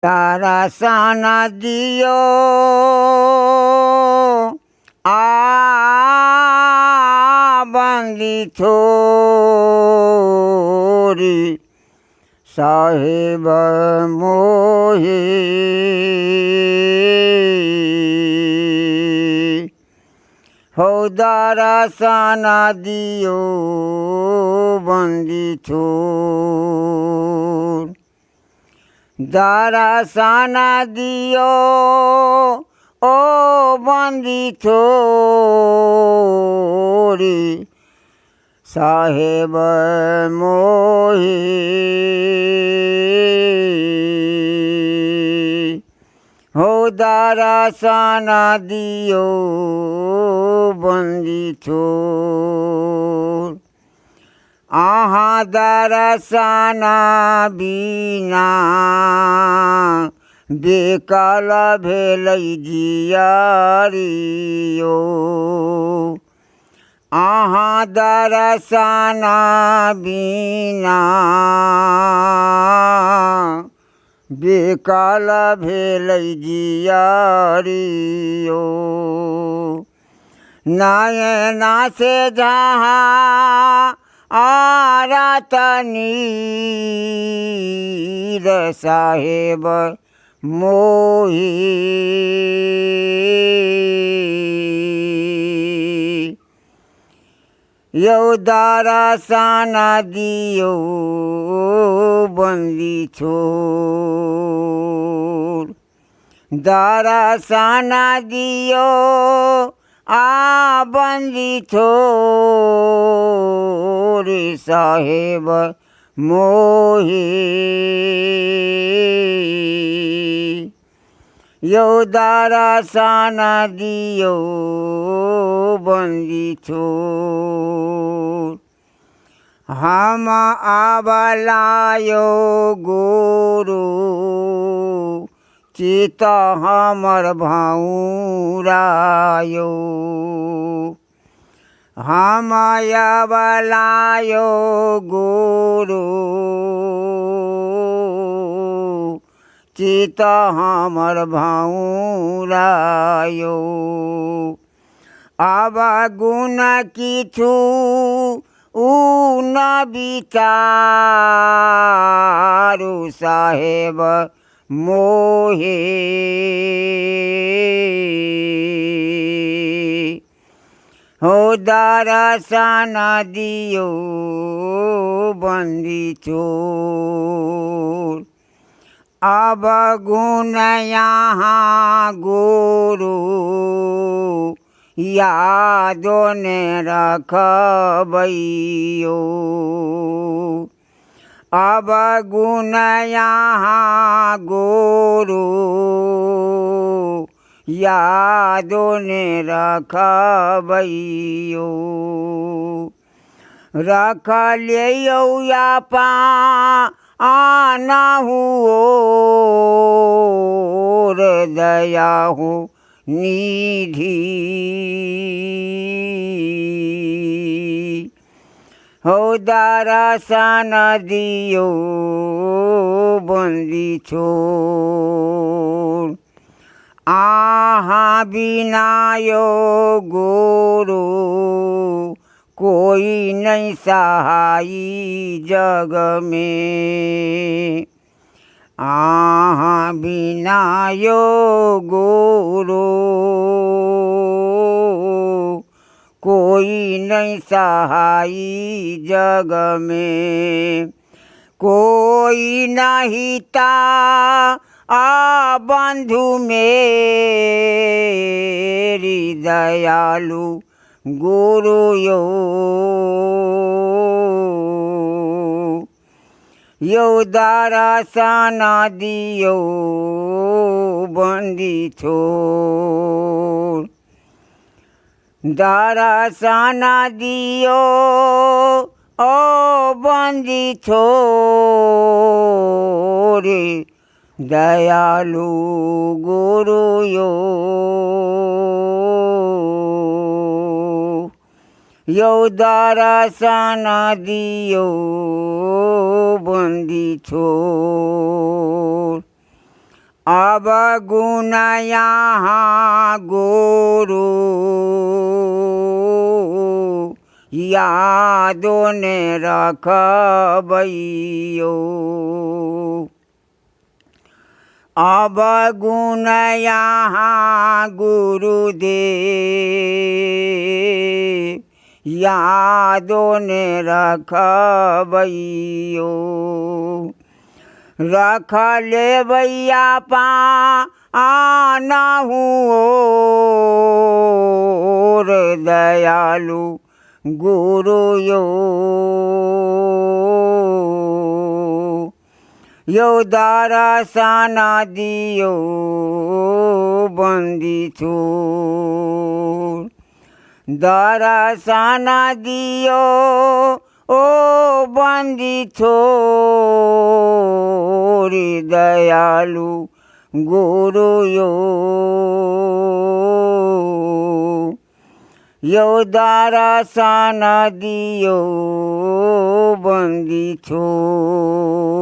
तारा साना दियो बंदी छोरी साहेब मोहे हो दारा साना दियो बंदी छोर दारा साना दियो ओ बंदी छोरी साहेब मोहे हो दारा साना दियो बंदी छोर आहा दारा साना बिना बेकाल भेलै जियारियो आहा दारा साना बिना बेकाल भेलै जियारियो नयना से जहाँ आरत नीर साहेब मोही यौ दारा साना दियो बंदी छोर दारा साना दियो बंदी छोर साहेब मोहे यौ दारा साना दियो बंदी छोर हम आबलायो गोरो चित हमर भाऊरायो हम आबलायो गोरो चित हमर भाऊरायो अब गुण किछु न विचारु साहेब मोहे हो दारा साना दियो बंदी छोर अब गुण यहाँ गोरो यादो ने रखबैयो अब गुण यहाँ गोरो यादो ने रखबैयो रख लियो या आना हुओ रे दया हो निधि हो दारा साना दियो बंदी छोर आहा बिनायो गोरो कोई नहीं सहाई जग में आहा बिनायो गोरो कोई नहीं सहाई जग में कोई नहीं ता बंधु मेरी दयालु गुरु यो दारा साना दियो बंदी छोर दारा साना दियो ओ बंदी छोर दयालु गुरु यो दारा साना दियो बंदी छोर अब गुण यहाँ गुरु यादों ने रखबैयो। अब गुण यहाँ गुरुदेव यादों ने रखबैयो। रख ले भैया पाना हूँ दयालु गुरु यो दर्शन दियो बंदी छोर। दर्शन दियो ओ बंदी छोर दयालु गुरु यो दर्शन दियो बंदी छोर।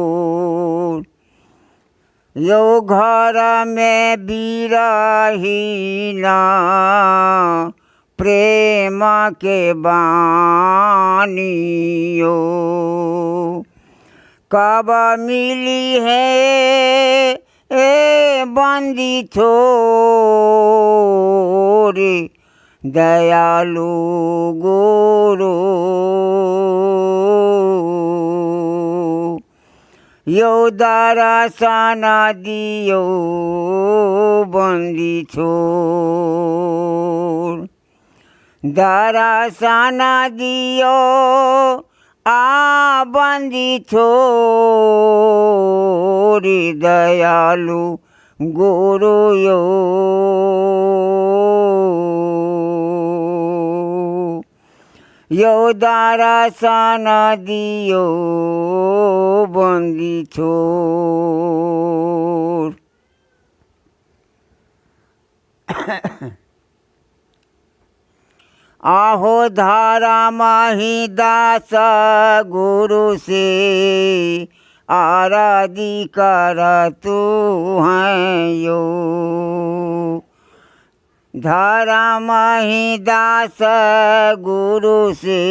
यो घर में बिरहीना प्रेम के बानियो। कब मिली है ए बंदी छोर दयालु गुरु यो दर्शन दियो बंदी छोर। दर्शन दियो आ बंदी छोर दयालु गुरु यो दर्शन दियो बंदी छोर। आहो धर्म ही दास गुरु से आराधी कर तू है यो। धर्म ही दास गुरु से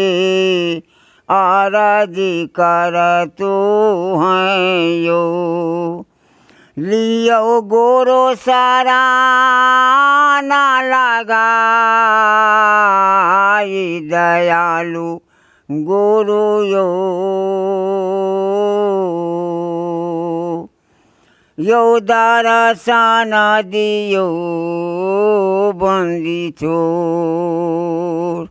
आराधी कर तू है यो। लियो गुरु सारा ना लगाई दयालु गुरु यो दर्शन दियो बंदी छोर।